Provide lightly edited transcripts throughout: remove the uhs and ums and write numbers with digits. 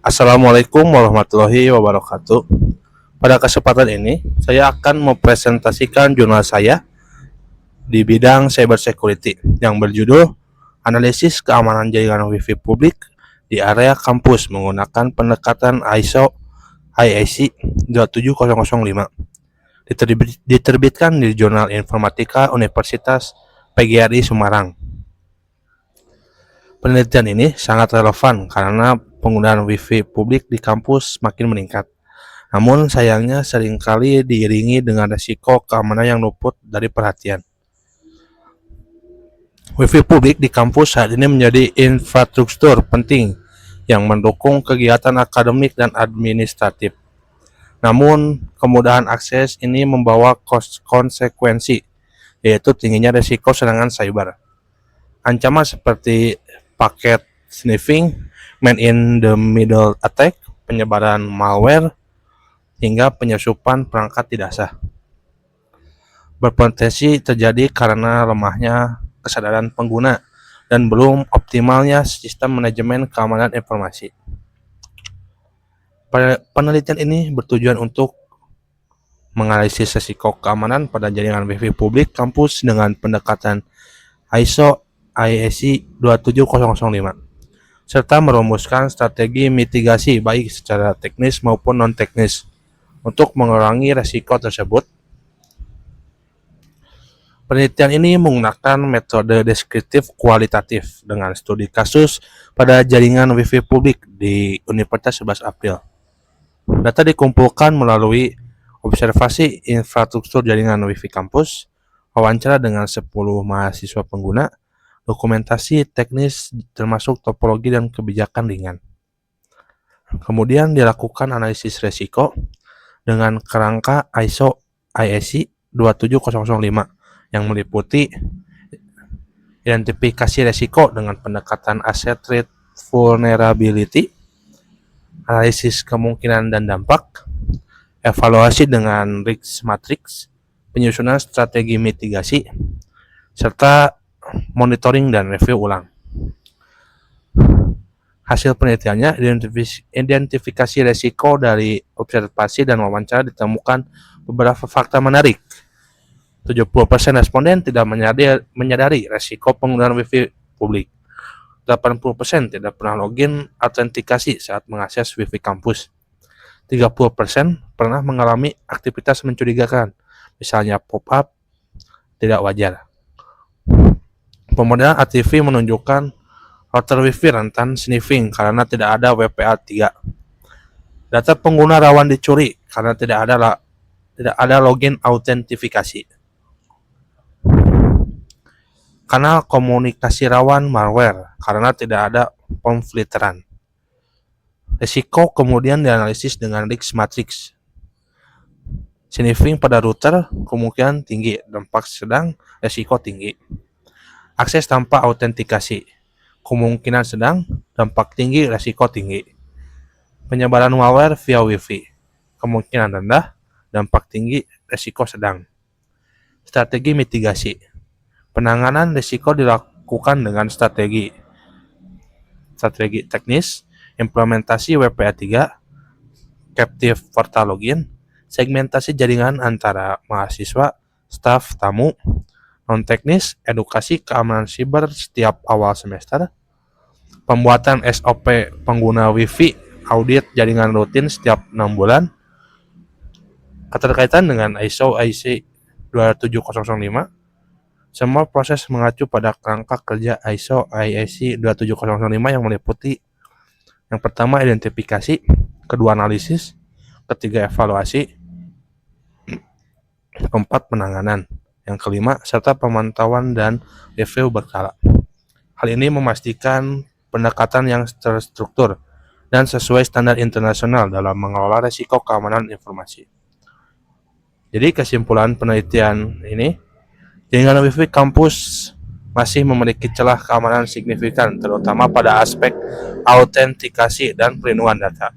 Assalamualaikum warahmatullahi wabarakatuh. Pada kesempatan ini, saya akan mempresentasikan jurnal saya di bidang cyber security yang berjudul Analisis Keamanan Jaringan Wi-Fi Publik di Area Kampus menggunakan pendekatan ISO IEC 27005. Diterbitkan di Jurnal Informatika Universitas PGRI Semarang. Penelitian ini sangat relevan karena penggunaan Wi-Fi publik di kampus makin meningkat. Namun sayangnya seringkali diiringi dengan resiko keamanan yang luput dari perhatian. Wi-Fi publik di kampus saat ini menjadi infrastruktur penting yang mendukung kegiatan akademik dan administratif. Namun, kemudahan akses ini membawa konsekuensi, yaitu tingginya resiko serangan cyber. Ancaman seperti paket sniffing, man-in-the-middle attack, penyebaran malware, hingga penyusupan perangkat tidak sah berpotensi terjadi karena lemahnya kesadaran pengguna dan belum optimalnya sistem manajemen keamanan informasi. Penelitian ini bertujuan untuk menganalisis risiko keamanan pada jaringan Wi-Fi publik kampus dengan pendekatan ISO IEC 27005 serta merumuskan strategi mitigasi baik secara teknis maupun non-teknis untuk mengurangi risiko tersebut. Penelitian ini menggunakan metode deskriptif kualitatif dengan studi kasus pada jaringan Wi-Fi publik di Universitas 11 April. Data dikumpulkan melalui observasi infrastruktur jaringan Wi-Fi kampus, wawancara dengan 10 mahasiswa pengguna, dokumentasi teknis termasuk topologi dan kebijakan ringan. Kemudian dilakukan analisis resiko dengan kerangka ISO IEC 27005 yang meliputi identifikasi resiko dengan pendekatan asset rate vulnerability, analisis kemungkinan dan dampak, evaluasi dengan risk matrix, penyusunan strategi mitigasi, serta monitoring dan review ulang. Hasil penelitiannya, identifikasi resiko dari observasi dan wawancara ditemukan beberapa fakta menarik. 70% responden tidak menyadari resiko penggunaan Wi-Fi publik. 80% tidak pernah login autentikasi saat mengakses Wi-Fi kampus. 30% pernah mengalami aktivitas mencurigakan, misalnya pop-up tidak wajar. Pemodelan ATV menunjukkan router Wi-Fi rentan sniffing karena tidak ada WPA3. Data pengguna rawan dicuri karena tidak ada login autentifikasi. Kanal komunikasi rawan malware karena tidak ada pemfilteran. Risiko kemudian dianalisis dengan risk matrix. Sniffing pada router kemungkinan tinggi, dampak sedang, risiko tinggi. Akses tanpa autentikasi, kemungkinan sedang, dampak tinggi, risiko tinggi. Penyebaran malware via Wi-Fi, kemungkinan rendah, dampak tinggi, risiko sedang. Strategi mitigasi. Penanganan risiko dilakukan dengan strategi teknis, implementasi WPA3, captive portal login, segmentasi jaringan antara mahasiswa, staf, tamu, non-teknis, edukasi keamanan siber setiap awal semester, pembuatan SOP pengguna Wi-Fi, audit jaringan rutin setiap 6 bulan, keterkaitan dengan ISO IEC 27005. Semua proses mengacu pada kerangka kerja ISO IEC 27005 yang meliputi yang pertama identifikasi, kedua analisis, ketiga evaluasi, keempat penanganan, yang kelima serta pemantauan dan review berkala. Hal ini memastikan pendekatan yang terstruktur dan sesuai standar internasional dalam mengelola risiko keamanan informasi. Jadi kesimpulan penelitian ini, jaringan Wi-Fi kampus masih memiliki celah keamanan signifikan, terutama pada aspek autentikasi dan perlindungan data.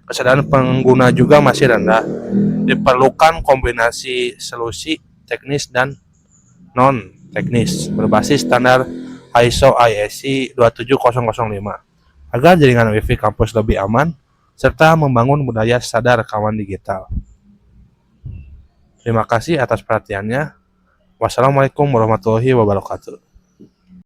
Kesadaran pengguna juga masih rendah. Diperlukan kombinasi solusi teknis dan non-teknis berbasis standar ISO IEC 27005 agar jaringan Wi-Fi kampus lebih aman, serta membangun budaya sadar kawan digital. Terima kasih atas perhatiannya. Wassalamualaikum warahmatullahi wabarakatuh.